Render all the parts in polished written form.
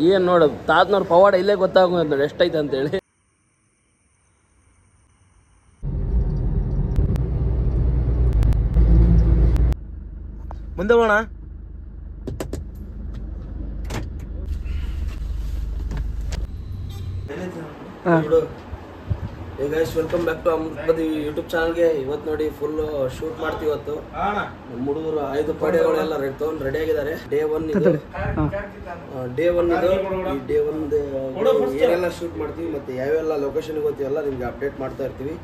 ಏನ್ ನೋಡು ತಾತ್ನವ್ರ ಪವಾಡ ಇಲ್ಲೇ ಗೊತ್ತಾಗ ನೋಡಿ ಎಷ್ಟೈತೆ ಅಂತೇಳಿ. ಮುಂದೆ ಹೋಗೋಣ. Welcome back to Amrit YouTube ಚಾನಲ್ಗೆ. ಇವತ್ತು ನೋಡಿ ಫುಲ್ ಶೂಟ್ ಮಾಡ್ತೀವಿ. ಇವತ್ತು ನಮ್ಮ ಹುಡುಗರು 5 ಪಡೆಗಳೆಲ್ಲ ತೊಗೊಂಡು ರೆಡಿ ಆಗಿದ್ದಾರೆ. ಡೇ 1 ಇದು. ಡೇ 1 ಇದು. ಈ ಡೇ 1 ಏನೆಲ್ಲ ಶೂಟ್ ಮಾಡ್ತೀವಿ ಮತ್ತೆ ಯಾವೆಲ್ಲ ಲೊಕೇಶನ್ಗೆ ಹೋಗ್ತೀವಲ್ಲ ನಿಮ್ಗೆ ಅಪ್ಡೇಟ್ ಮಾಡ್ತಾ ಇರ್ತೀವಿ.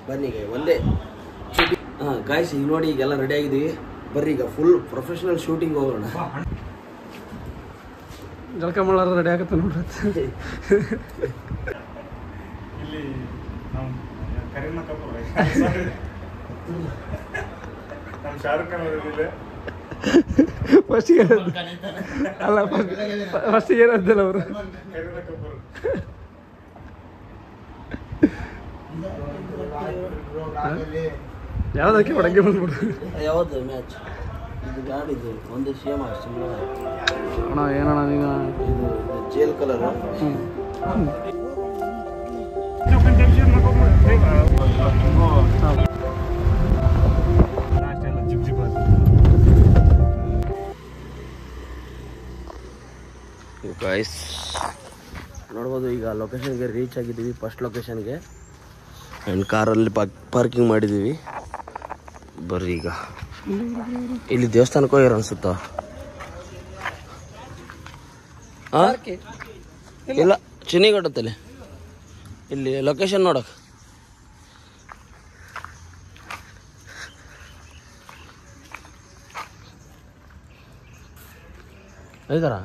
ಬನ್ನಿ ಒಂದೇ ಶೂಟಿಂಗ್. ಗಾಯ್ಸ್ ಈಗ ನೋಡಿ ಈಗೆಲ್ಲ ರೆಡಿ ಆಗಿದ್ದೀವಿ. ಬರ್ರಿ ಈಗ ಫುಲ್ ಪ್ರೊಫೆಷನಲ್ ಶೂಟಿಂಗ್ ಹೋಗೋಣ. ಜಳಕ ಮಾಡೋರು ರೆಡಿ ಆಗುತ್ತೆ ನೋಡ್ರಿ. ಫಸ್ಟ್ ಏನಂತಲ್ಲ ಅವರು ಯಾವ್ದಕ್ಕೆ ಒಡಂಗೆ ಬಂದ್ಬಿಡು. ಯಾವ್ದು ಮ್ಯಾಚ್ ಇದು ಗಾಡಿದು ಒಂದು ಸೇಮ್ ಅಣ್ಣ ಏನಣ್ಣ ನೀನು ಇದು ಜೇಲ್ ಕಲರ್. ಗೈಸ್ ನೋಡ್ಬೋದು ಈಗ ಲೊಕೇಶನ್ಗೆ ರೀಚ್ ಆಗಿದ್ದೀವಿ. ಫಸ್ಟ್ ಲೊಕೇಶನ್ಗೆ ಆ್ಯಂಡ್ ಕಾರಲ್ಲಿ ಪಾರ್ಕಿಂಗ್ ಮಾಡಿದ್ದೀವಿ. ಬರ್ರಿ ಈಗ ಇಲ್ಲಿ ದೇವಸ್ಥಾನಕ್ಕೆ ಹೋಗ್ಯಾರ ಅನ್ಸುತ್ತ. ಇಲ್ಲ ಚಿನ್ನಿಗಟ್ಟತ್ತಲ್ಲಿ ಇಲ್ಲಿ ಲೊಕೇಶನ್ ನೋಡಕ್ ಐದಾರ.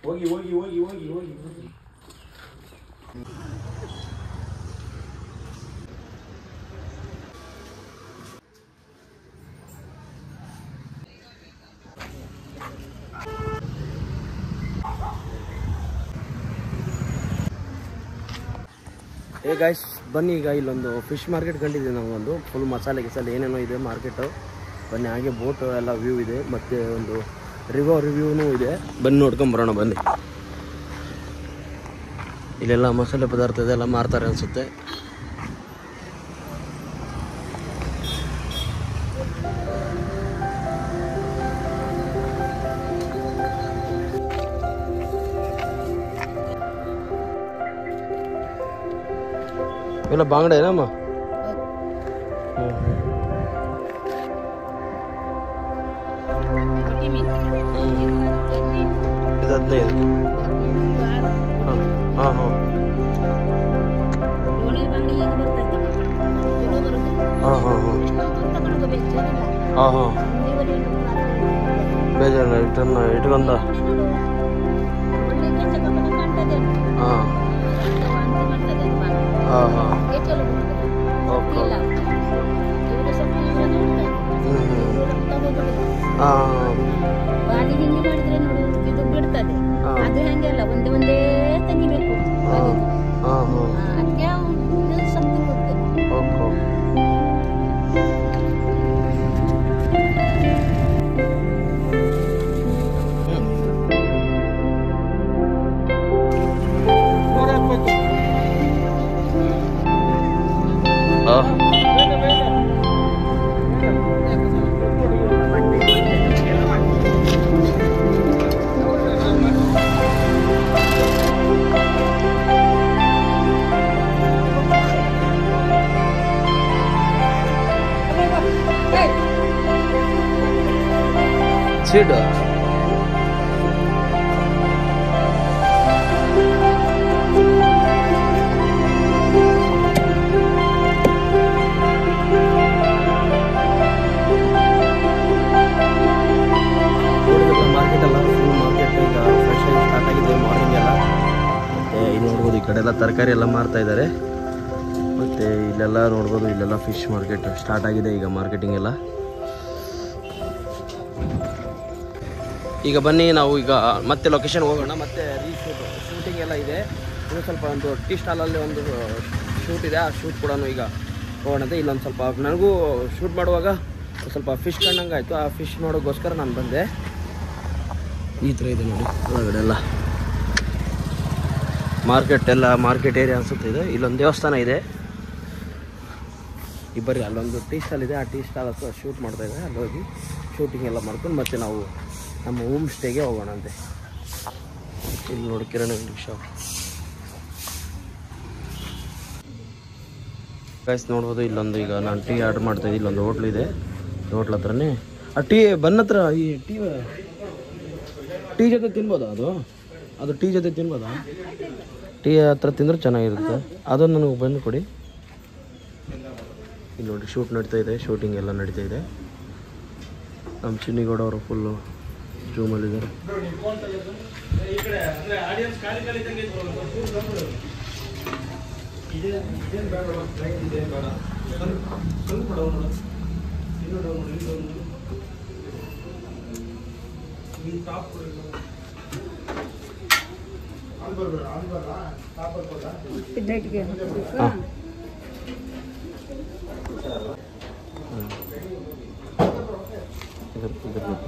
ಹೋಗಿ ಹೋಗಿ ಹೋಗಿ ಹೋಗಿ ಹೋಗಿ ಹೋಗಿ. ಏ ಗಾಯ್ಸ್ ಬನ್ನಿ ಈಗ ಇಲ್ಲೊಂದು ಫಿಶ್ ಮಾರ್ಕೆಟ್ ಕಂಡಿದ್ದೀವಿ ನಾವೊಂದು. ಫುಲ್ ಮಸಾಲೆ ಗಿಸಾಲೆ ಏನೇನೋ ಇದೆ ಮಾರ್ಕೆಟು. ಬನ್ನಿ ಹಾಗೆ ಬೋಟು ಎಲ್ಲ ವ್ಯೂ ಇದೆ ಮತ್ತು ಒಂದು ರಿವ್ಯೂನೂ ಇದೆ. ಬನ್ನಿ ನೋಡ್ಕೊಂಬರೋಣ ಬನ್ನಿ. ಇಲ್ಲೆಲ್ಲ ಮಸಾಲೆ ಪದಾರ್ಥ ಇದೆಲ್ಲ ಮಾರ್ತಾರೆ ಅನಿಸುತ್ತೆ. ಇವೆಲ್ಲ ಬಾಂಗಡೆ ಏನಮ್ಮ? ಇದು 15. ಹಾಂ ಹಾಂ ಹಾಂ ಹಾಂ ಹಾಂ ಹಾಂ ಬೇಜಾರ ಇಟ್ಕೊಂಡ. ಹಾಂ ಹಾಂ ಹಾಂ ಓಕೆ. ಹಾಂ ಅದು ಹಂಗೆಲ್ಲ ಒಂದೇ ತೆಗಿಬೇಕು. ಅದಕ್ಕೆ ಸಮಥಿಂಗ್ ಗೊತ್ತಿಲ್ಲ. Sweet. ಈ ಕಡೆ ಎಲ್ಲ ತರಕಾರಿ ಎಲ್ಲ ಮಾರ್ತಾ ಇದ್ದಾರೆ. ಮತ್ತು ಇಲ್ಲೆಲ್ಲ ನೋಡ್ಬೋದು, ಇಲ್ಲೆಲ್ಲ ಫಿಶ್ ಮಾರ್ಕೆಟ್ ಸ್ಟಾರ್ಟ್ ಆಗಿದೆ ಈಗ ಮಾರ್ಕೆಟಿಂಗ್ ಎಲ್ಲ. ಈಗ ಬನ್ನಿ ನಾವು ಈಗ ಮತ್ತೆ ಲೊಕೇಶನ್ ಹೋಗೋಣ, ಮತ್ತೆ ಶೂಟಿಂಗ್ ಎಲ್ಲ ಇದೆ. ಇನ್ನೂ ಸ್ವಲ್ಪ ಒಂದು ಟೀ ಸ್ಟಾಲಲ್ಲಿ ಒಂದು ಶೂಟ್ ಇದೆ, ಆ ಶೂಟ್ ಕೂಡ ಈಗ ಹೋಗೋಣಂತೆ. ಇಲ್ಲೊಂದು ಸ್ವಲ್ಪ ನನಗೂ ಶೂಟ್ ಮಾಡುವಾಗ ಸ್ವಲ್ಪ ಫಿಶ್ ಕಂಡಂಗೆ ಆಯಿತು, ಆ ಫಿಶ್ ನೋಡೋಕ್ಕೋಸ್ಕರ ನಾನು ಬಂದೆ. ಈ ಥರ ಇದೆ ನೋಡಿ ಒಳಗಡೆ ಎಲ್ಲ ಮಾರ್ಕೆಟ್ ಏರಿಯಾ ಅನಿಸುತ್ತೆ ಇದು. ಇಲ್ಲೊಂದು ದೇವಸ್ಥಾನ ಇದೆ, ಬರ್ರಿ ಅಲ್ಲೊಂದು ಟೀ ಸ್ಟಾಲ್ ಇದೆ, ಆ ಟೀ ಸ್ಟಾಲ್ ಹತ್ರ ಶೂಟ್ ಮಾಡ್ತಾಯಿದ್ದಾರೆ. ಅಲ್ಲಿ ಹೋಗಿ ಶೂಟಿಂಗ್ ಎಲ್ಲ ಮಾಡ್ಕೊಂಡು ಮತ್ತೆ ನಾವು ನಮ್ಮ ಹೋಮ್ ಸ್ಟೇಗೆ ಹೋಗೋಣಂತೆ. ಇಲ್ಲಿ ನೋಡಿ ಕಿರಣ್ ಶಾಪ್ ಗೈಸ್ ನೋಡ್ಬೋದು. ಇಲ್ಲೊಂದು ಈಗ ನಾನು ಟೀ ಆರ್ಡ್ರ್ ಮಾಡ್ತಾಯಿದ್ದೆ, ಇಲ್ಲೊಂದು ಹೋಟ್ಲ್ ಇದೆ, ಹೋಟ್ಲ್ ಹತ್ರನೇ ಆ ಟೀ ಬನ್ನ ಹತ್ರ ಈ ಟೀ ಜೊತೆ ತಿನ್ಬೋದಾ? ಅದು ಟೀ ಜೊತೆ ತಿನ್ಬೋದಾ? ಟೀ ಹತ್ರ ತಿಂದರೆ ಚೆನ್ನಾಗಿರುತ್ತೆ. ಅದೊಂದು ನನಗೆ ಬಂದು ಕೊಡಿ. ಇಲ್ಲಿ ನೋಡಿ ಶೂಟ್ ನಡೀತಾ ಇದೆ, ಶೂಟಿಂಗ್ ಎಲ್ಲ ನಡೀತಾ ಇದೆ. ನಮ್ಮ ಚಿನ್ನಿಗೌಡ ಅವರು ಫುಲ್ಲು ಜೂಮಲ್ಲಿದ್ದಾರೆ.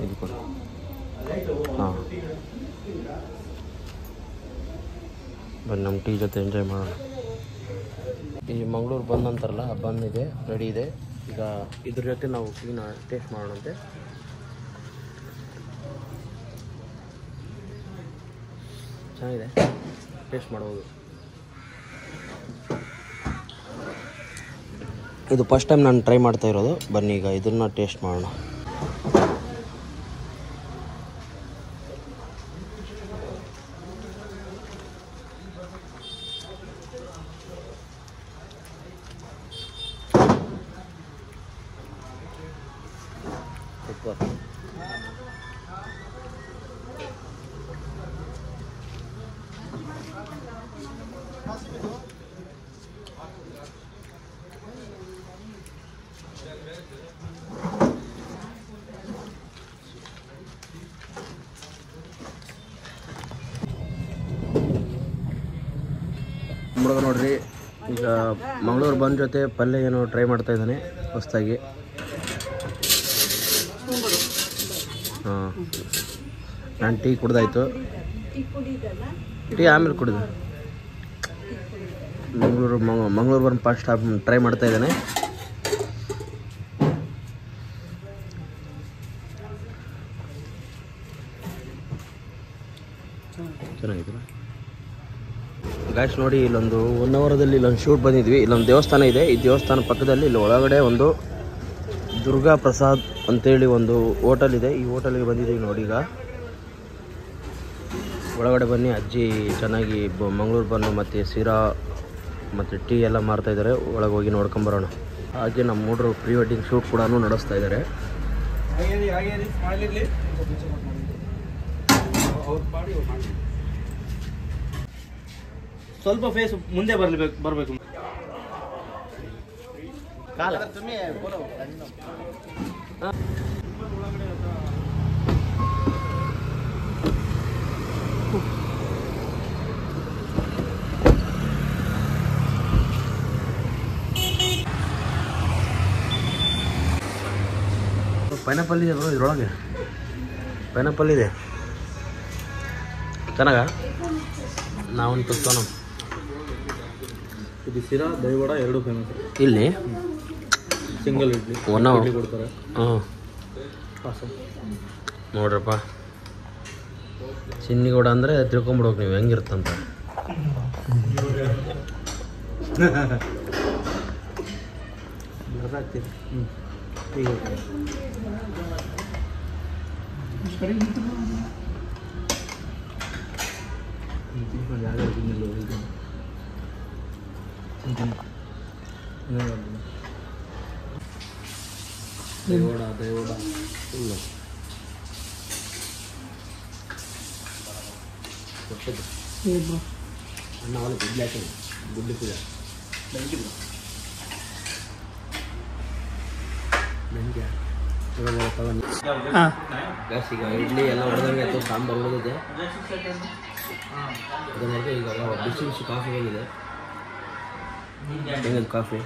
ಇದು ಕೊಡಿ. ಹಾಂ ಬನ್ನಿ ನಮ್ಮ ಟೀ ಜೊತೆ ಎಂಜಾಯ್ ಮಾಡೋಣ. ಈ ಮಂಗಳೂರು ಬಂದ್ ಅಂತಾರಲ್ಲ, ಬನ್ ಇದೆ, ರೆಡಿ ಇದೆ. ಈಗ ಇದ್ರ ಜೊತೆ ನಾವು ಟೀನ ಟೇಸ್ಟ್ ಮಾಡೋಣಂತೆ. ಚೆನ್ನಾಗಿದೆ, ಟೇಸ್ಟ್ ಮಾಡ್ಬೋದು. ಇದು ಫಸ್ಟ್ ಟೈಮ್ ನಾನು ಟ್ರೈ ಮಾಡ್ತಾ ಇರೋದು. ಬನ್ನಿ ಈಗ ಇದನ್ನು ಟೇಸ್ಟ್ ಮಾಡೋಣ. ಹುಡುಗ ನೋಡ್ರಿ ಈಗ ಮಂಗಳೂರು ಬಂದ ಜೊತೆ ಪಲ್ಯ ಏನೋ ಟ್ರೈ ಮಾಡ್ತಾ ಇದ್ದಾನೆ ಹೊಸದಾಗಿ. ಹಾಂ, ನಾನು ಟೀ ಕುಡ್ದಾಯ್ತು. ಟೀ ಆಮೇಲೆ ಕುಡಿದೆ. ಮಂಗಳೂರು ಬಂದು ಫಸ್ಟ್ ಟ್ರೈ ಮಾಡ್ತಾ ಇದ್ದಾನೆ. ಚೆನ್ನಾಗಿತ್ತು ಗಾಯ್ಸ್. ನೋಡಿ ಇಲ್ಲೊಂದು 1 ಅವರಲ್ಲಿ ಇಲ್ಲೊಂದು ಶೂಟ್ ಬಂದಿದ್ವಿ. ಇಲ್ಲೊಂದು ದೇವಸ್ಥಾನ ಇದೆ, ಈ ದೇವಸ್ಥಾನ ಪಕ್ಕದಲ್ಲಿ ಇಲ್ಲಿ ಒಳಗಡೆ ಒಂದು ದುರ್ಗಾ ಪ್ರಸಾದ್ ಅಂತೇಳಿ ಒಂದು ಹೋಟೆಲ್ ಇದೆ. ಈ ಹೋಟೆಲ್ಗೆ ಬಂದಿದ್ದೀವಿ ನೋಡಿ. ಈಗ ಒಳಗಡೆ ಬನ್ನಿ, ಅಜ್ಜಿ ಚೆನ್ನಾಗಿ ಮಂಗಳೂರು ಬನ್ನು ಮತ್ತು ಸಿರಾ ಮತ್ತು ಟೀ ಎಲ್ಲ ಮಾರ್ತಾಯಿದ್ದಾರೆ. ಒಳಗೆ ಹೋಗಿ ನೋಡ್ಕೊಂಬರೋಣ. ಹಾಗೆ ನಮ್ಮ ಹುಡುಗರು ಪ್ರೀ ವೆಡ್ಡಿಂಗ್ ಶೂಟ್ ಕೂಡ ನಡೆಸ್ತಾ ಇದ್ದಾರೆ. ಸ್ವಲ್ಪ ಫೇಸ್ ಮುಂದೆ ಬರಬೇಕು. ಕಾಲ ಪೈನಾಪಲ್ ಇದೆ ಬರೋ, ಇದ್ರೊಳಗೆ ಪೈನಾಪಲ್ ಇದೆ. ಚೆನ್ನಾಗ ನಾವೊಂದು ತುತ್ತೋಣ. ಇದು ಸಿರಾ ದೈವಡ 2 ಫೇಮಸ್ ಇಲ್ಲಿ. ಸಿಂಗಲ್ ಇಡ್ಲಿ ಕೊಡ್ತಾರೆ. ಹಾಂ ನೋಡ್ರಪ್ಪ, ಚಿನ್ನಿಗೌಡ ಅಂದರೆ ತಿಳ್ಕೊಂಬಿಡ್ಬೇಕು ನೀವು ಹೆಂಗಿರುತ್ತಂತ. ಈಗ ದೈವಡ ಇಲ್ಲ ಅಣ್ಣ ಅವಳು ಗುಡ್ಲಿ ಹಾಕಿ ಗುಡ್ಲಿ ಪೂಜೆ ಬೆಂಕಿ ಹಾಂ ಗ್ಯಾಸ್ ಈಗ ಇಡ್ಲಿ ಎಲ್ಲ ಹೊಡೆದಂಗೆ ಆಯಿತು, ಸಾಂಬಾರು ಉಳಿದಿದೆ. ಅದನ್ನ ಈಗ ಬಿಸಿ ಬಿಸಿ ಕಾಫಿ ಬಂದಿದೆ. ಹೆಂಗದು ಕಾಫಿ?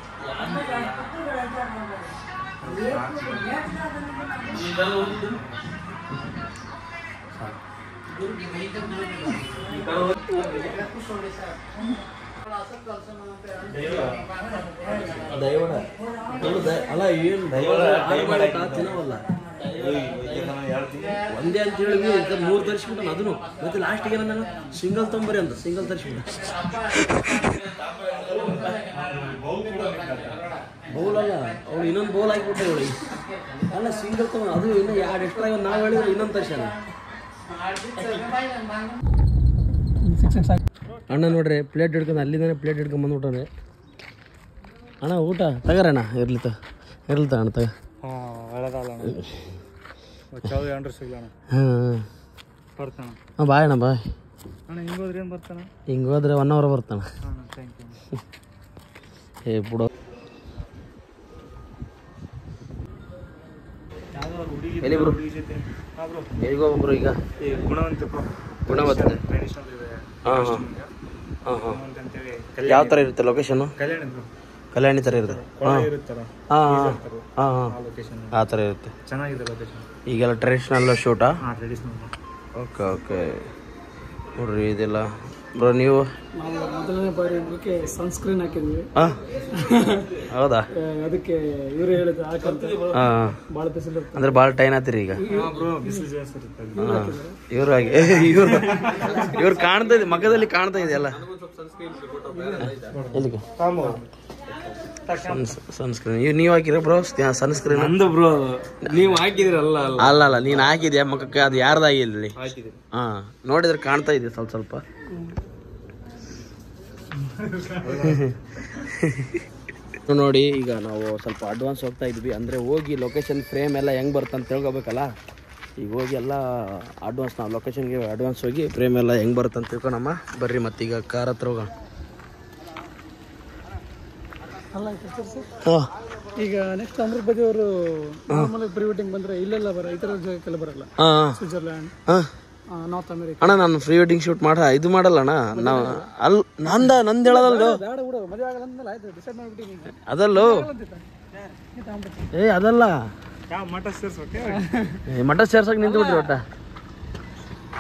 ದೈವಡ ಅಲ್ಲ, ಏನು ದೈವಡ ತಿನ್ನವಲ್ಲ ಒಂದೇ ಅಂತ ಹೇಳಿ 3 ತರಿಸ್ಬಿಟ್ಟು ಅದನ್ನು ಮತ್ತೆ ಲಾಸ್ಟಿಗೆ ನಾನು ಸಿಂಗಲ್ ತೊಂಬರಿ ಅಂತ ಸಿಂಗಲ್ ತರಿಸ್ಬಿಟ್ಟು ಬೌಲ್ ಅಲ್ಲ, ಅವಳು ಇನ್ನೊಂದು ಬೌಲ್ ಹಾಕಿಬಿಟ್ಟೆ ಅವಳಿಗೆ. ಅಲ್ಲ ಸಿಂಗಲ್ ತೊಗೊಂಡು ಅದು ಇನ್ನೂ 2 ಎಕ್ಸ್ಟ್ರಾ ನಾವು ಹೇಳಿದ್ರೆ ಇನ್ನೊಂದು ತರ್ಸ್ಯಾನ. ಅಣ್ಣ ನೋಡ್ರಿ ಪ್ಲೇಟ್ ಹಿಡ್ಕೊಂಡು ಅಲ್ಲಿಂದಾನೆ ಪ್ಲೇಟ್ ಹಿಡ್ಕೊಂಡು ಬಂದ್ಬಿಟ್ಟಾರೆ. ಅಣ್ಣ ಊಟ ತಗರಣ್ಣ ಇರ್ಲಿ ಅಣ್ಣ ತಗ. ಹಾಂ ಬಾಯ್ ಅಣ್ಣ ಬಾಯ್. ಹಿಂಗೆ ಹೋದ್ರೆ 1 hour ಬರ್ತಾನ. ಏ ಬಿಡೋ ಎಲ್ಲಿ ಬ್ರೋ ಎಲ್ಲಿಗೆ ಹೋಗ್ಬ್ರು ಈಗ? ಗುಣವಂತ. ಹಾಂ ಹಾಂ ಹಾಂ ಹಾಂ ಯಾವ ಥರ ಇರುತ್ತೆ ಲೊಕೇಶನ್ನು? ಕಲ್ಯಾಣಿ ಥರ ಇರುತ್ತೆ. ಹಾಂ ಹಾಂ ಹಾಂ ಹಾಂ ಹಾಂ ಆ ಥರ ಇರುತ್ತೆ. ಈಗೆಲ್ಲ ಟ್ರೆಡಿಷ್ನಲ್ ಶೂಟಾ? ಓಕೆ ಓಕೆ ನೋಡ್ರಿ ಇದೆಲ್ಲ ಬ್ರೋ. ನೀವು ಮೊದಲನೇ ಬಾರಿ ಇದಕ್ಕೆ ಸನ್ಸ್ಕ್ರೀನ್ ಹಾಕಿದ್ವಿ. ಹಾಂ ಹೌದಾ? ಅದಕ್ಕೆ ಇವರು ಹೇಳಿದ್ರು ಹಾಕಂತ. ಹಾಂ ಭಾಳ ಬಿಸಿಲು ಅಂದ್ರೆ ಭಾಳ ಟೈನ್ ಆತಿರಿ ಈಗ. ಇವ್ರು ಕಾಣ್ತಾ ಇದೆ, ಮಗದಲ್ಲಿ ಕಾಣ್ತಾ ಇದೆಯಲ್ಲ. ಎಲ್ಲಿಗೆ ಸನ್ಸ್ಕ್ರೀನ್ ನೀವು ಹಾಕಿರ ಬ್ರೋ? ಸನ್ಸ್ಕ್ರೀನ್ ನಂದು ಬ್ರೋ, ನೀವು ಹಾಕಿದಿರಲ್ಲ? ಅಲ್ಲ ನೀನು ಹಾಕಿದ್ಯಾ ಮಕ್ಕಕ್ಕೆ? ಅದು ಯಾರ್ದಾಗಿಲ್ಲ? ಹಾಂ ನೋಡಿದ್ರೆ ಕಾಣ್ತಾ ಇದೆ ಸ್ವಲ್ಪ ಸ್ವಲ್ಪ. ನೋಡಿ ಈಗ ನಾವು ಸ್ವಲ್ಪ ಅಡ್ವಾನ್ಸ್ ಹೋಗ್ತಾ ಇದ್ವಿ, ಅಂದರೆ ಹೋಗಿ ಲೊಕೇಶನ್ ಫ್ರೇಮ್ ಎಲ್ಲ ಹೆಂಗೆ ಬರುತ್ತೆ ಅಂತ ತಿಳ್ಕೊಬೇಕಲ್ಲ. ಈಗ ಹೋಗಿ ಎಲ್ಲ ಅಡ್ವಾನ್ಸ್ ನಾವು ಲೊಕೇಶನ್ಗೆ ಅಡ್ವಾನ್ಸ್ ಹೋಗಿ ಫ್ರೇಮ್ ಎಲ್ಲ ಹೆಂಗೆ ಬರುತ್ತೆ ಅಂತ ತಿಳ್ಕೊಳಮ್ಮ. ಬರ್ರಿ ಮತ್ತೀಗ ಕಾರ್ ಹತ್ರ ಹೋಗೋಣ. ಹಾಂ ಈಗ ನೆಕ್ಸ್ಟ್ ಅಮೃತ್ ಬದಿ ಅವರು ನಾರ್ಮಲ್ ಪ್ರೀ ವೆಡ್ಡಿಂಗ್ ಬಂದರೆ ಇಲ್ಲೆಲ್ಲ ಈ ಥರ ಜಾಗಕ್ಕೆಲ್ಲ ಬರಲ್ಲ. ಹಾಂ ಸ್ವಿಟ್ಜರ್ಲ್ಯಾಂಡ್, ಹಾಂ ನಾರ್ತ್ ಅಮೇರಿಕಾ. ಅಣ್ಣ ನಾನು ಪ್ರೀ ವೆಡ್ಡಿಂಗ್ ಶೂಟ್ ಇದು ಮಾಡಲ್ಲ ಅಣ್ಣ. ನಾವು ನಂದು ಹೇಳೋದಲ್ಲು ಬೇಡ ಬಿಡು, ಮದುವೆ ಆಗಲ್ಲ ಅಂದ್ಮೇಲೆ ಆಯ್ತು ಡಿಸೈಡ್ ಮಾಡಿಬಿಟ್ಟಿನಿ. ಅದಲ್ಲೋ ಅದಲ್ಲ ಮಠ ಸೇರ್ಸಕ್ಕೆ ನಿಂತು ಬಿಟ್ರಿ ಒಟ್ಟ.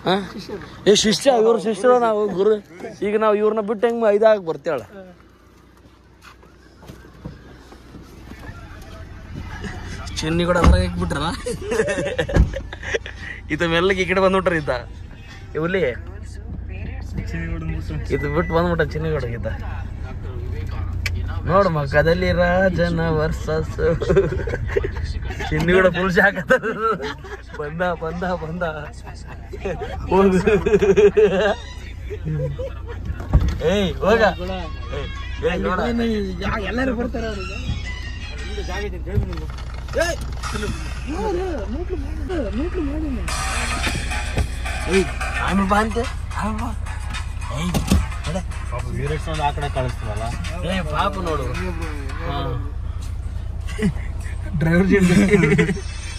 ಹಾಂ ಶಿಷ್ಯ ಇವ್ರು ಶಿಷ್ಯರು, ನಾವು ಗುರು. ಈಗ ನಾವು ಇವ್ರನ್ನ ಬಿಟ್ಟು ಹೆಂಗೆ ಇದಾಗ ಬರ್ತೇಳ? ಚಿನ್ನಿ ಕೂಡ ಅದ್ರಾಗ ಹಾಕ್ಬಿಟ್ರ ಈತ ಮೆಲ್ಲಗೆ ಈ ಕಡೆ ಬಂದ್ಬಿಟ್ರ. ಈತ ಇವಲ್ಲಿ ಇದು ಬಿಟ್ಟು ಬಂದ್ಬಿಟ್ಟ ಚಿನ್ನಿಗೌಡ. ಈತ ನೋಡು ಮಕ್ಕದಲ್ಲಿ ರಾಜನ ವರ್ಸಸ್ ಚಿನ್ನಿಗೌಡ ಫುಲ್ ಶಾಕ್ ಬಂದ ಬಂದ ಬಂದ ಹೋಗು. ಏಯ್ ಹೋಗ ಎಲ್ಲರೂ ಬರ್ತಾರೆ ಆಮೇಲೆ ಬಾ ಅಂತೆ. ವೀರೇಶ್ವರ ಆ ಕಡೆ ಕಳಿಸ್ತೀವಲ್ಲ. ಏ ಪಾಪ ನೋಡು ಡ್ರೈವರ್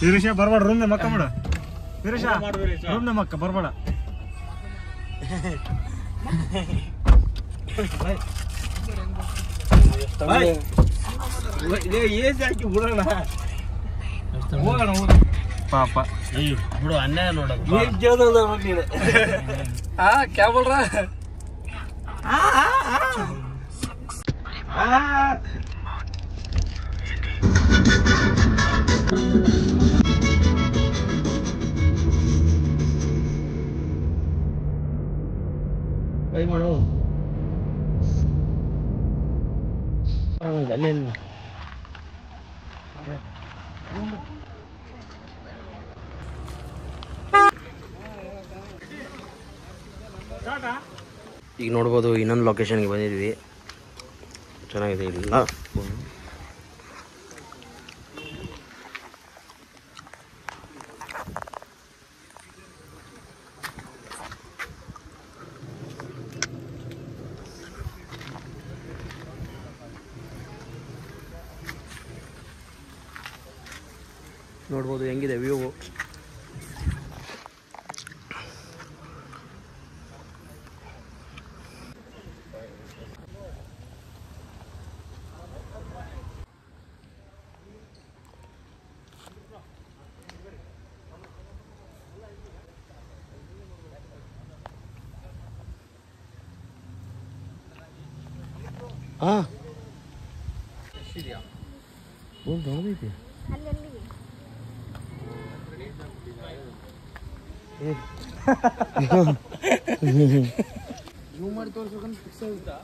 ವೀರೇಶ ಬರ್ಬೇಡ, ರೂಮ್ನ ಮಕ್ಕ ಬಿಡ. ವೀರೇಶ ರೂಮ್ನ ಮಕ್ಕ ಬರ್ಬೇಡ. ಏಜ್ ಹಾಕಿ ಬಿಡೋಣ, ಹೋಗೋಣ ಪಾಪ. ಬಿಡು ಅನ್ಯಾಯ ನೋಡೋದು. ಕ್ಯಾ ಬೋಲ್ ರಾ? ಕೈ ಮಾಡು. ಅಲ್ಲೇ ಈಗ ನೋಡ್ಬೋದು ಇನ್ನೊಂದು ಲೊಕೇಶನ್ಗೆ ಬಂದಿದ್ವಿ. ಚೆನ್ನಾಗಿದೆ ಇಲ್ಲ. ನೋಡ್ಬೋದು ಹೆಂಗಿದೆ ವ್ಯೂ. ಹಾಂ ದೊಡ್ಡದೈತಿ. ಮಾಡಿ ತೋರಿಸ್ಬೇಕಂತ ಫಿಕ್ಸ್ ಆಗುತ್ತೆ.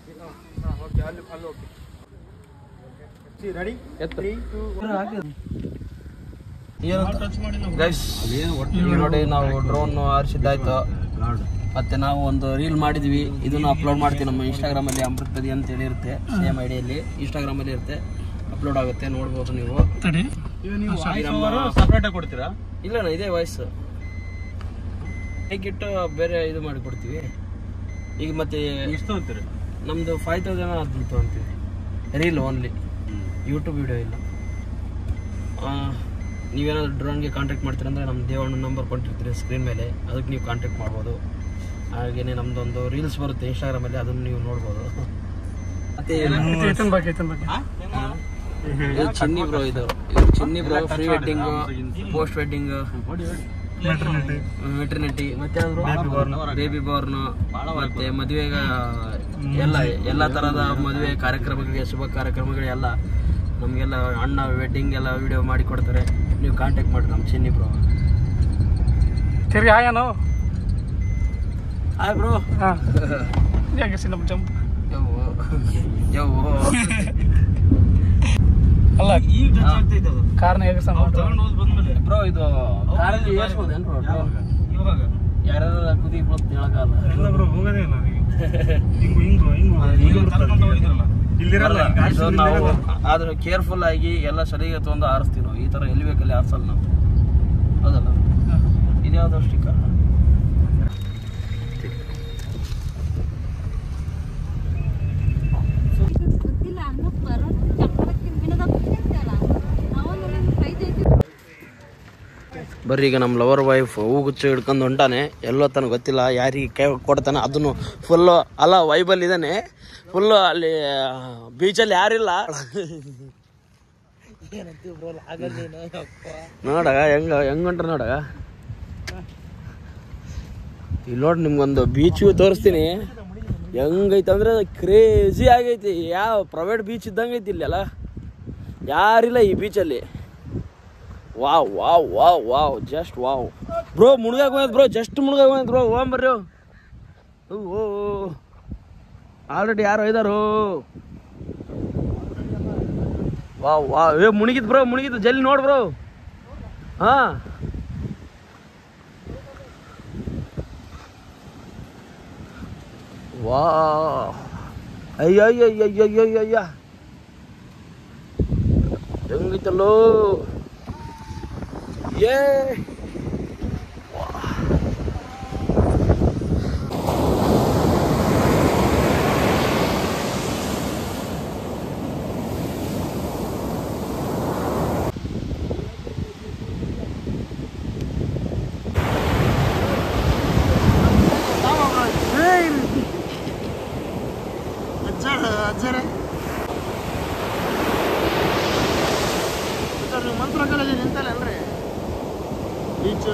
ನೋಡಿ ನಾವು ಡ್ರೋನ್ ಹಾರಿಸಿದ್ದಾಯ್ತು. ಮತ್ತೆ ನಾವು ಒಂದು ರೀಲ್ ಮಾಡಿದ್ವಿ, ಇದನ್ನು ಅಪ್ಲೋಡ್ ಮಾಡ್ತೀವಿ ನಮ್ಮ ಇನ್ಸ್ಟಾಗ್ರಾಮಲ್ಲಿ. ಅಮೃತ್ ಬದಿ ಅಂತ ಹೇಳಿ ಇರುತ್ತೆ, ಸೇಮ್ ಐಡಿಯಲ್ಲಿ ಇನ್ಸ್ಟಾಗ್ರಾಮಲ್ಲಿ ಇರುತ್ತೆ, ಅಪ್ಲೋಡ್ ಆಗುತ್ತೆ, ನೋಡ್ಬೋದು ನೀವು. ಸಪ್ರೇಟ್ ಆಗಿ ಕೊಡ್ತೀರಾ? ಇಲ್ಲ ಇದೇ ವಾಯ್ಸ್ ಹೇಗಿಟ್ಟು ಬೇರೆ ಇದು ಮಾಡಿ ಕೊಡ್ತೀವಿ. ಈಗ ಮತ್ತೆ ಎಷ್ಟು ಅಂತೀರಿ? ನಮ್ದು 5000 ಅದನ್ನು ತೊಗೊಂತೀವಿ. ರೀಲ್ ಓನ್ಲಿ, ಯೂಟ್ಯೂಬ್ ವಿಡಿಯೋ ಇಲ್ಲ. ನೀವೇನಾದ್ರು ಡ್ರೋನ್ಗೆ ಕಾಂಟ್ಯಾಕ್ಟ್ ಮಾಡ್ತೀರಂದ್ರೆ ನಮ್ಮ ದೇವಣ್ಣ ನಂಬರ್ ಕೊಟ್ಟಿರ್ತೀರಿ ಸ್ಕ್ರೀನ್ ಮೇಲೆ, ಅದಕ್ಕೆ ನೀವು ಕಾಂಟ್ಯಾಕ್ಟ್ ಮಾಡ್ಬೋದು. ಹಾಗೇನೆ ನಮ್ದೊಂದು ರೀಲ್ಸ್ ಬರುತ್ತೆ ಇನ್ಸ್ಟಾಗ್ರಾಮಲ್ಲಿ, ಅದನ್ನು ನೀವು ನೋಡ್ಬೋದು. ಮತ್ತೆ ಚಿನ್ನಿ ಬ್ರೋ, ಇದು Chinni bro pre wedding, post wedding, maternity, ಮತ್ತೆ ಬೇಬಿ ಬಾರ್ನು, ಮತ್ತೆ ಮದುವೆಗ ಎಲ್ಲ ತರಹದ ಮದುವೆ ಕಾರ್ಯಕ್ರಮಗಳಿಗೆ, ಶುಭ ಕಾರ್ಯಕ್ರಮಗಳಿಗೆ ಎಲ್ಲ ನಮಗೆಲ್ಲ ಅಣ್ಣ ವೆಡ್ಡಿಂಗ್ ಎಲ್ಲ ವಿಡಿಯೋ ಮಾಡಿ ಕೊಡ್ತಾರೆ. ನೀವು ಕಾಂಟ್ಯಾಕ್ಟ್ ಮಾಡಿ ನಮ್ಮ ಚಿನ್ನಿ ಬ್ರೋ. ತಿರ್ಗಿ ಆಯನು ಹಾಯ್ ಬ್ರೋ. ನಮ್ಮ ಜಂಪ್ ಯೋ ಅಲ್ಲ, ಈಗ ಕಾರ್ನ ಹೇಗೆ ಬ್ರೋ ಇದು ಕಾರಲ್ಲಿ ಏರ್ಸ್ಬೋದೇನು ಬ್ರೋ? ಇವಾಗ ಯಾರು ಕುದಿ ಬರುತ್ತೆ ಹೇಳಕ್ಕಾಗಲ್ಲ. ಎಲ್ಲ ಬ್ರೋ ಹೋಗೋದೇ ಇಲ್ಲ ಇಲ್ಲಿರಲ್ಲ. ಇದು ನಾವು ಆದ್ರೆ ಕೇರ್ಫುಲ್ ಆಗಿ ಎಲ್ಲ ಸರಿಯಾಗಿ ತೊಗೊಂಡು ಆರಿಸ್ತೀವಿ ನಾವು. ಈ ಥರ ಎಲ್ಲಿ ಬೇಕಲ್ಲಿ ಆರಿಸಲ್ಲ ನಾವು, ಹೌದಲ್ಲ? ಇದ್ಯಾವುದೋ ಸ್ಟಿಕ್ಕರ್ ಬರ್ರಿ. ಈಗ ನಮ್ಮ ಲವರ್ ವೈಫ್ ಹೂಗುಚ್ಚು ಹಿಡ್ಕೊಂಡು ಹೊಂಟಾನೆ, ಎಲ್ಲೋ ತನಗೆ ಗೊತ್ತಿಲ್ಲ ಯಾರಿಗೆ ಕೈ ಕೊಡ್ತಾನೆ. ಅದನ್ನು ಫುಲ್ಲು ಅಲ್ಲ ವೈಬಲ್ ಇದ್ದಾನೆ ಫುಲ್ಲು. ಅಲ್ಲಿ ಬೀಚಲ್ಲಿ ಯಾರಿಲ್ಲ. ನೋಡಗ ಹೆಂಗ್ ಹೊಂಟ್ರ ನೋಡಗ. ಇಲ್ಲಿ ನೋಡಿ ನಿಮ್ಗೊಂದು ಬೀಚ್ ತೋರಿಸ್ತೀನಿ. ಹೆಂಗೈತೆ ಅಂದ್ರೆ ಕ್ರೇಜಿ ಆಗೈತಿ. ಯಾವ ಪ್ರೈವೇಟ್ ಬೀಚ್ ಇದ್ದಂಗೆ ಐತಿ ಇಲ್ಲಿ ಅಲ್ಲ, ಯಾರಿಲ್ಲ ಈ ಬೀಚಲ್ಲಿ. Wow wow wow wow, just wow bro. ಮುಳುಗಾಗ ಹೋಯ್ತು ಬ್ರೋ, ಜಸ್ಟ್ ಮುಳುಗಾಗ ಹೋಯ್ತು ಬ್ರೋ. ಹೋಗ್ ಬರ್ರಿ. ಓ ಆಲ್ರೆಡಿ ಯಾರು ಇದಾರು. ವಾವ್ ವಾವ್, ಮುಳುಗಿದ್ ಬ್ರೋ, ಮುಳುಗಿದ್ದು. ಜಲ್ದಿ ನೋಡ್ ಬ್ರೋ. ಹಾ ವಾ, ಅಯ್ಯಯ್ಯಯ್ಯಯ್ಯಯ್ಯಯ್ಯ, ಹೆಂಗೈತಲ್ಲೋ. ಏ ಮಂತ್ರ ಕಾಲೇಜ್ ನಿಂತಲ್ಲ ಅಲ್ರಿ ಬೀಚ್.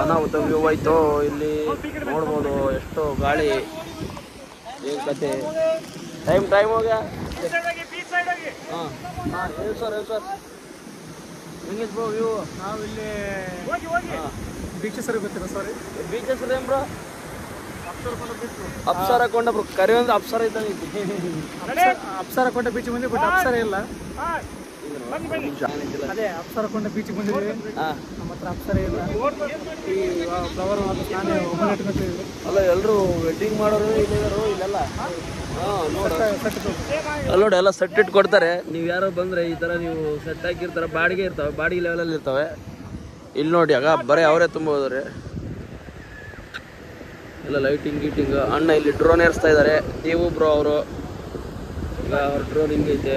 ಅನಾಹುತ ವ್ಯೂ ಆಯ್ತು. ಇಲ್ಲಿ ನೋಡ್ಬೋದು ಎಷ್ಟು ಗಾಳಿ, ಏನ್ ಕತೆ. ಟೈಮ್ ಹೋಗ್ಯ. ಹಾಂ ಹೇಳಿ ಸರ್ ಹೆಂಗಿತ್ತು ಬ್ರೋ ವ್ಯೂ? ನಾವಿಲ್ಲಿ ಬೀಚ್ ಹೆಸರು ಗೊತ್ತಿಲ್ಲ, ಸಾರಿ. ಬೀಚ್ ಹೆಸರು ಏನು ಬ್ರೋ? ಅಪ್ಸರ ಕೊಂಡ ಬ್ರೋ. ಕರಿ ಅಂದ್ರೆ ಅಪ್ಸರ ಇದ್ದಂಗೆ ಐತಿ. ಅಪ್ಸರ ಕೊಂಡ ಬೀಚ್ ಮುಂದೆ, ಬಟ್ ಅಪ್ಸರ ಇಲ್ಲ. ಅದೇ ಅಪ್ಸರಕೊಂಡ ಬೀಚಿಗೆ ಬಂದಿದ್ದೀವಿ. ನಮ್ಮ ಹತ್ರ ಅಪ್ಸರ ಇಲ್ಲ. ಈ ಫ್ಲವರ್ ನಾನೇ ಒಬ್ಬನೇ ಇಟ್ಕೊತೀವಿ. ಅಲ್ಲ ಎಲ್ಲರೂ ವೆಡ್ಡಿಂಗ್ ಮಾಡೋರು ಇಲ್ಲಿದಾರು ಇಲ್ಲೆಲ್ಲ. ಅಲ್ಲಿ ನೋಡಿ ಎಲ್ಲ ಸೆಟ್ ಇಟ್ಟು ಕೊಡ್ತಾರೆ. ನೀವು ಯಾರೋ ಬಂದರೆ ಈ ಥರ ನೀವು ಸೆಟ್ ಹಾಕಿರ್ತಾರೆ. ಬಾಡಿಗೆ ಇರ್ತವೆ, ಬಾಡಿಗೆ ಲೆವೆಲಲ್ಲಿ ಇರ್ತವೆ. ಇಲ್ಲಿ ನೋಡಿ ಆಗ ಬರೀ ಅವರೇ ತುಂಬ ಹೋದ್ರೆ ಎಲ್ಲ ಲೈಟಿಂಗ್ ಗೀಟಿಂಗ್. ಅಣ್ಣ ಇಲ್ಲಿ ಡ್ರೋನ್ ಏರಿಸ್ತಾ ಇದ್ದಾರೆ. ನೀವು ಬ್ರೋ ಅವರು ಈಗ ಅವ್ರ ಡ್ರೋನ್ ಹಿಂಗೈತೆ.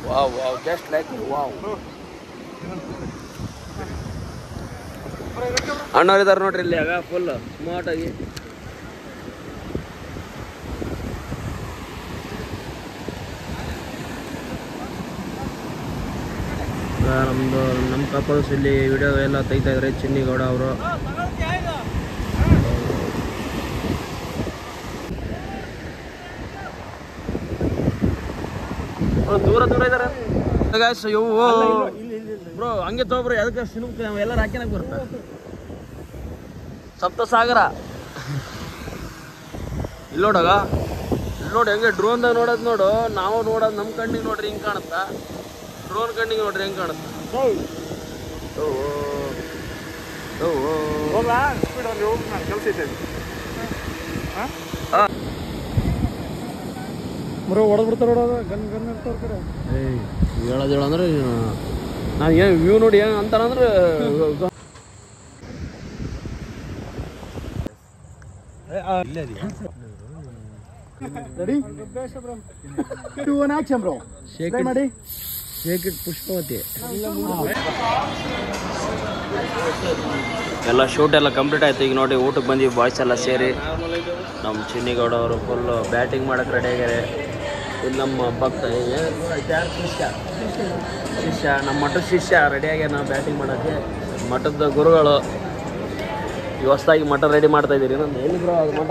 Wow wow just like wow. ಅಣ್ಣವ್ರಿದ್ದಾರೆ ನೋಡ್ರಿ ಇಲ್ಲಿ ಆಗ ಫುಲ್ ಸ್ಮಾರ್ಟ್ ಆಗಿ. ನಮ್ಮ ಕಪಲ್ಸ್ ಇಲ್ಲಿ ವಿಡಿಯೋ ಎಲ್ಲ ತೆಗಿತಾ ಇದ್ದಾರೆ. ಚಿನ್ನಿಗೌಡ ಅವರು ದೂರ ದೂರ ಇದ್ದಾರೆ. ಇವು ಬ್ರೋ ಹಂಗೆ ತಗೋಬ್ರು ಅದಕ್ಕೆ ಸಿನಿಮಾ ಎಲ್ಲರೂ ಹಾಕಿನಾಗ ಬರುತ್ತೆ. ಸಪ್ತಸಾಗರ ಇಲ್ಲಿ ನೋಡಾಗ ಇಲ್ಲಿ ನೋಡಿ ಹೆಂಗೆ ಡ್ರೋನ್ದಾಗ ನೋಡೋದು ನೋಡು. ನಾವು ನೋಡೋದು ನಮ್ಮ ಕಣ್ಣಿಗೆ ನೋಡ್ರಿ ಹಿಂಗೆ ಕಾಣುತ್ತಾ, ಡ್ರೋನ್ ಕಣ್ಣಿಗೆ ನೋಡ್ರಿ ಹೆಂಗೆ ಕಾಣುತ್ತಾ. ಬರೋ ಹೊಡೆದ್ ಬಿಡ್ತಾರೆ ನೋಡೋದು. ಗನ್ ಇರ್ತಾವ್ರ ಕಡೆ. ಹೇಳೋದೇಳು ಅಂದ್ರೆ ನಾವು ಏನು ವ್ಯೂ ನೋಡಿ ಏನು ಅಂತಾರಂದ್ರೆ ಪುಷ್ಪವತಿ ಎಲ್ಲ ಶೂಟ್ ಎಲ್ಲ ಕಂಪ್ಲೀಟ್ ಆಯ್ತು. ಈಗ ನೋಡಿ ಊಟಕ್ಕೆ ಬಂದೀವಿ ಬಾಯ್ಸ್ ಎಲ್ಲ ಸೇರಿ. ನಮ್ಮ ಚಿನ್ನಿಗೌಡ ಅವರು ಫುಲ್ ಬ್ಯಾಟಿಂಗ್ ಮಾಡಕ್ಕೆ ರೆಡಿ ಆಗ್ಯಾರೆ. ಇಲ್ಲಿ ನಮ್ಮ ಭಕ್ತ ಶಿಷ್ಯ ನಮ್ಮ ಮಠದ ಶಿಷ್ಯ ರೆಡಿ ಆಗ್ಯಾರ ನಾವು ಬ್ಯಾಟಿಂಗ್ ಮಾಡೋಕ್ಕೆ. ಮಠದ ಗುರುಗಳು ಈ ಹೊಸದಾಗಿ ಮಠ ರೆಡಿ ಮಾಡ್ತಾ ಇದ್ದೀರಿ. ಇನ್ನೊಂದು ಎಲ್ಲಿ ಬ್ರೋ ಅದು ಮಠ?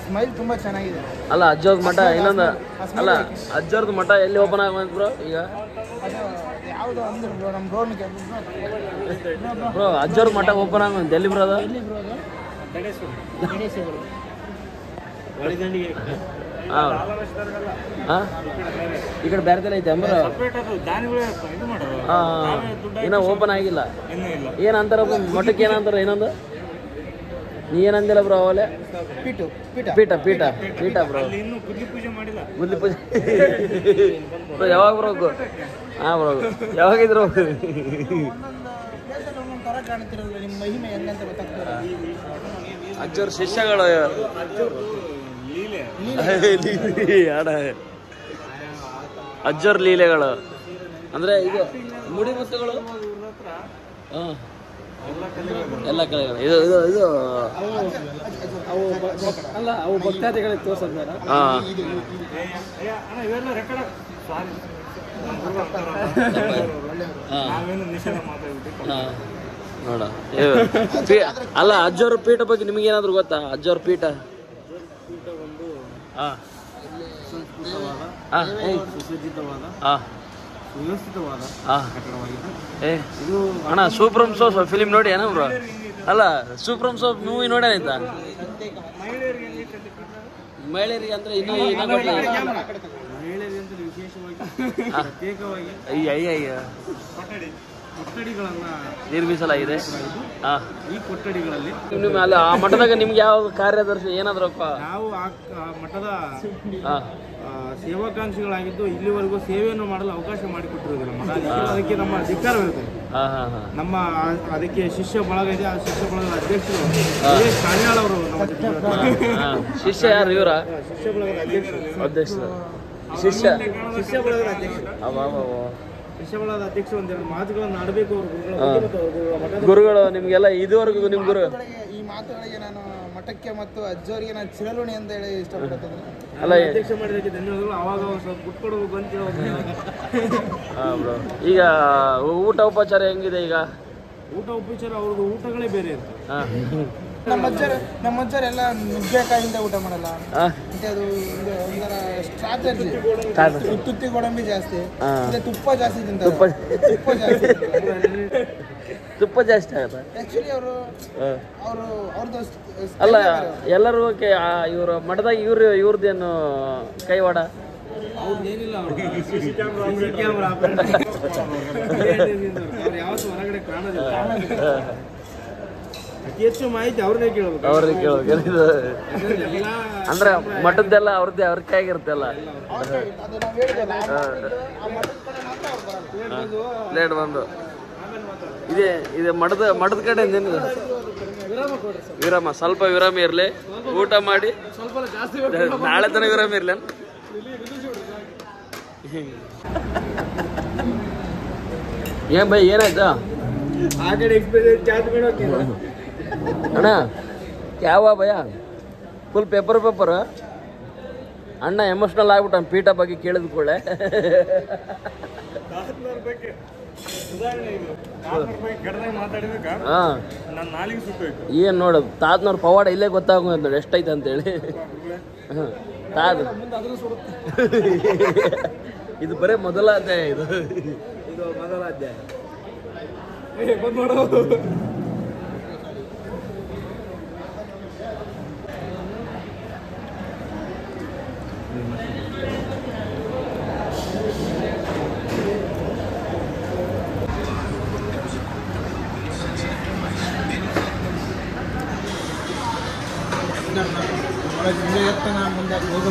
ಸ್ಮೈಲ್ ತುಂಬಾ ಚೆನ್ನಾಗಿದೆ. ಅಲ್ಲ ಅಜ್ಜವ್ರ ಮಠ ಇನ್ನೊಂದು ಅಲ್ಲ ಅಜ್ಜವ್ರದ್ದು ಮಠ ಎಲ್ಲಿ ಓಪನ್ ಆಗೋದು ಬ್ರೋ ಈಗ? ಯಾವುದು ಅಂದ್ರೆ ಬ್ರೋ ನಮ್ಮ ರೋಡ್ಗೆ ಬ್ರೋ ಅಜ್ಜವ್ರ ಮಠ ಓಪನ್ ಆಗೋದು ಎಲ್ಲಿ ಬ್ರೋ? ಅದು ಹಾಂ ಹಾಂ ಈ ಕಡೆ ಬೇರೆದೆಲ್ಲ ಐತೆ ಅಂಬ್ರ. ಹಾಂ ಇನ್ನೂ ಓಪನ್ ಆಗಿಲ್ಲ. ಏನಂತಾರ ಮಠಕ್ಕೆ ಏನಂತಾರ? ಇನ್ನೊಂದು ನೀ ಏನಂದಿಲ್ಲ ಬ್ರೋ ಅವಲೇ? ಪೀಠ ಪೀಠ ಪೀಠ ಬ್ರೋ. ಗುದ್ಲಿ ಪೂಜೆ ಬ್ರೋ ಯಾವಾಗ ಬ್ರೋ? ಹಾಂ ಬ್ರೋ ಯಾವಾಗಿದ್ರು? ಅಜ್ಜವ್ರ ಶಿಷ್ಯಗಳು ಅಜ್ಜವ್ರ ಲೀಲೆಗಳು ಅಂದರೆ ಇದು ಮುಡಿ ಮುತ್ತುಗಳು. ಹಾಂ ಎಲ್ಲ ಕಲೆಗಳು ಇದು ಇದು ಇದು ಅಲ್ಲ ಅವು ಭಕ್ತಾದಿಗಳಿಗೆ ತೋರಿಸಿದ್ದಾರೆ. ಹಾಂ ನೋಡ ಅಲ್ಲ ಅಜ್ಜವ್ರ ಪೀಠ ಬಗ್ಗೆ ನಿಮಗೆ ಏನಾದ್ರು ಗೊತ್ತಾ? ಅಜ್ಜವ್ರ ಪೀಠ ಅಣ್ಣ ಸೂಪ್ರಮ್ ಸೋ ಫಿಲಿಮ್ ನೋಡಿ ಏನೋ ಬ್ರೋ? ಅಲ್ಲ ಸೂಪ್ರಮ್ ಸೋ ಮೂವಿ ನೋಡ್ಯಾನೈತಾ? ಮಹಿಳೆಯರಿಗೆ ಅಂದ್ರೆ ಇನ್ನೂ ನಿರ್ಮಿಸಲಾಗಿದೆ. ಈ ಕೊಠಡಿಗಳಲ್ಲಿ ಅಲ್ಲ ಆ ಮಠದಾಗ ನಿಮ್ಗೆ ಯಾವ ಕಾರ್ಯದರ್ಶಿ ಏನಾದ್ರಪ್ಪ? ನಾವು ಆ ಮಠದ ಸೇವಾಕಾಂಕ್ಷಿಗಳಾಗಿದ್ದು ಇಲ್ಲಿವರೆಗೂ ಸೇವೆಯನ್ನು ಮಾಡಲು ಅವಕಾಶ ಮಾಡಿಕೊಟ್ಟಿರೋದಿಲ್ಲ ಮಠ. ಅದಕ್ಕೆ ನಮ್ಮ ಧಿಕ್ಕಾರವಿರುತ್ತೆ. ನಮ್ಮ ಅದಕ್ಕೆ ಶಿಷ್ಯ ಬಳಗ ಇದೆ. ಆ ಶಿಷ್ಯ ಬಳಗದ ಅಧ್ಯಕ್ಷರು ಕಾನ್ಯಾಳ್ ಅವರು. ಶಿಷ್ಯ ಯಾರು ಇವರ? ಶಿಷ್ಯ ಬಳಗದ ಅಧ್ಯಕ್ಷರು. ಶಿಷ್ಯ ಬಳಗದ ಅಧ್ಯಕ್ಷರು. ಶಿಷ್ಯ ಬಳಗದ ಅಧ್ಯಕ್ಷರು ಒಂದೆರಡು ಮಾತುಗಳನ್ನು ಆಡಬೇಕು ಅವರು ಗುರುಗಳು. ನಿಮ್ಗೆಲ್ಲ ಇದುವರೆಗೂ ನಿಮ್ ಗುರು ಈ ಮಾತುಗಳಿಗೆ ನಾನು ಮಠಕ್ಕೆ ಮತ್ತು ಅಜ್ಜವರಿಗೆ ನಾನು ಚಿರಋಣಿ ಅಂತ ಹೇಳಿ ಇಷ್ಟಪಡ್ತೇನೆ. ಅಲ್ಲ ಅಧ್ಯಕ್ಷ ಮಾಡಿದಕ್ಕೆ ಧನ್ಯವಾದಗಳು. ಅವಾಗ ಸ್ವಲ್ಪ ಬಿಟ್ಕೊಡ್ಬೇಕು ಅಂತ ಬ್ರೋ. ಈಗ ಊಟ ಉಪಚಾರ ಹೆಂಗಿದೆ? ಈಗ ಊಟ ಉಪಚಾರ ಅವ್ರದ್ದು ಊಟಗಳೇ ಬೇರೆ ಇರ್ತದೆ. ನಮ್ಮ ಅಜ್ಜರೆಲ್ಲ ನುಗ್ಗೆಕಾಯಿಂದ ಊಟ ಮಾಡಲ್ಲ. ಮತ್ತೆ ಅದು ಒಂಥರ ಸ್ಟ್ರಾಟಜಿ. ತುತ್ತಿ ಗೋಡಂಬಿ ಜಾಸ್ತಿ, ತುಪ್ಪ ಜಾಸ್ತಿ ತಿಂತಾರೆ. ತುಪ್ಪ ಜಾಸ್ತಿ ಆಗತ್ತ ಆಕ್ಚುಲಿ ಅವ್ರದ್ದು ಅಲ್ಲ ಎಲ್ಲರೂ ಇವ್ರ ಮಠದಾಗ ಇವ್ರದ್ದೇನು ಕೈವಾಡ ಅವ್ರದ್ದೇನಿಲ್ಲ CC ಕ್ಯಾಮ್ರಾ ಅವ್ರು ಯಾವತ್ತೂ ಹೊರಗಡೆ ಕಾಣೋದಿಲ್ಲ. ಅತಿ ಹೆಚ್ಚು ಮಾಹಿತಿ ಅವ್ರನ್ನೇ ಕೇಳ್ಬೇಕು. ಅಂದ್ರೆ ಮಠದ್ದೆಲ್ಲ ಅವ್ರದ್ದೇ ಅವ್ರ ಕೈಗಿರುತ್ತಲ್ಲ. ಲೇಟ್ ಬಂದು ಇದೆ ಮಠದ ಕಡೆ ವಿರಾಮ, ಸ್ವಲ್ಪ ವಿರಾಮ ಇರ್ಲಿ, ಊಟ ಮಾಡಿ ನಾಳೆ ತನಕ ವಿರಾಮ ಇರ್ಲಿ. ಏನ್ ಬೈ ಏನಾಯ್ತಾ ಅಣ್ಣ? ಯಾವ ಭಯ ಫುಲ್ ಪೇಪರ್ ಅಣ್ಣ ಎಮೋಷ್ನಲ್ ಆಗ್ಬಿಟ್ಟ ಪೀಠ ಬಗ್ಗೆ ಕೇಳಿದ ಕೂಡಲೇ. ಏನ್ ನೋಡು ತಾತನವ್ರ ಪವಾಡ ಇಲ್ಲೇ ಗೊತ್ತಾಗ ನೋಡಿ ಎಷ್ಟೈತೆ ಅಂತೇಳಿ. ಇದು ಬರೇ ಮೊದಲ ಅಧ್ಯಾಯ. ಇದು ಮೊದಲ ಅಧ್ಯಾಯ. ಮುಂದೆ ಮುಂದೆ